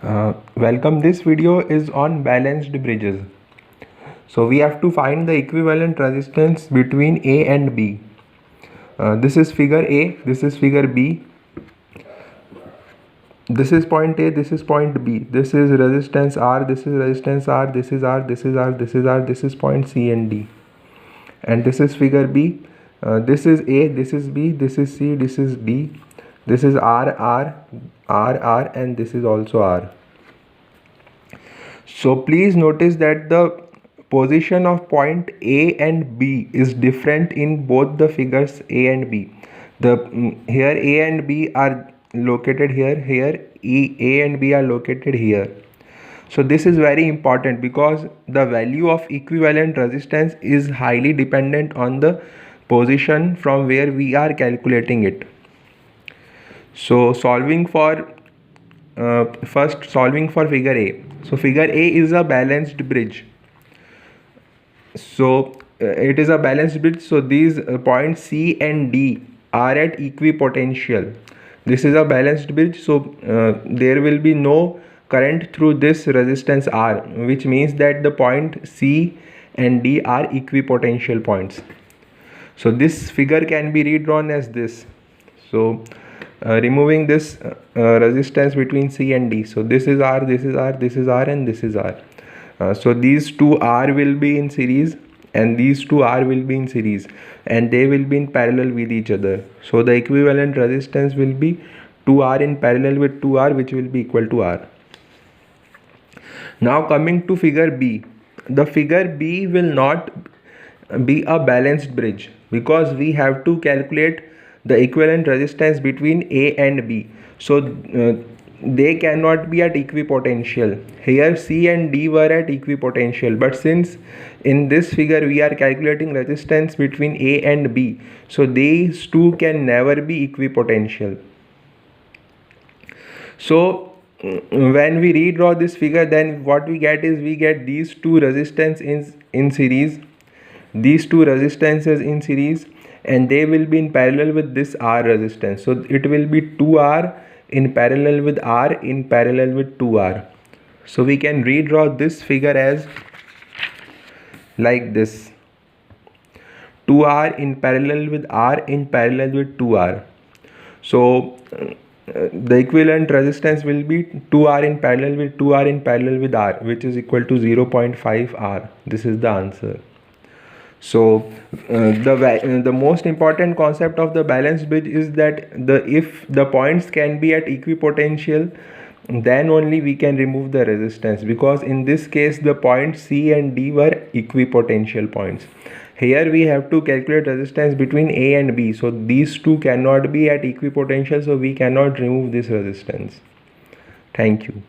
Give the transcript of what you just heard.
Welcome. This video is on balanced bridges. So we have to find the equivalent resistance between A and B. This is figure A, this is figure B. This is point A, this is point B. This is resistance R, this is resistance R, this is R, this is R, this is R, this is point C and D. And this is figure B. This is A, this is B, this is C, this is D. This is R, R, R, R, and this is also R. So please notice that the position of point A and B is different in both the figures A and B. Here A and B are located here, A and B are located here. So this is very important because the value of equivalent resistance is highly dependent on the position from where we are calculating it. So solving for figure A. So figure A is a balanced bridge. So it is a balanced bridge. So these points C and D are at equipotential. This is a balanced bridge. So there will be no current through this resistance R, which means that the point C and D are equipotential points. So this figure can be redrawn as this. So removing this resistance between C and D. So this is R, this is R, this is R, and this is R. So these two R will be in series and these two R will be in series and they will be in parallel with each other. So the equivalent resistance will be 2R in parallel with 2R, which will be equal to R. Now coming to figure B. The figure B will not be a balanced bridge because we have to calculate the equivalent resistance between A and B. So they cannot be at equipotential. Here C and D were at equipotential, but since in this figure we are calculating resistance between A and B, so these two can never be equipotential. So when we redraw this figure, then what we get is we get these two resistances in series, these two resistances in series, and they will be in parallel with this R resistance. So it will be 2R in parallel with R in parallel with 2R. So we can redraw this figure as like this: 2R in parallel with R in parallel with 2R. So the equivalent resistance will be 2R in parallel with 2R in parallel with R, which is equal to 0.5 R. This is the answer. So the most important concept of the balanced bridge is that if the points can be at equipotential, then only we can remove the resistance, because in this case the points C and D were equipotential points. Here we have to calculate resistance between A and B, so these two cannot be at equipotential, so we cannot remove this resistance. Thank you.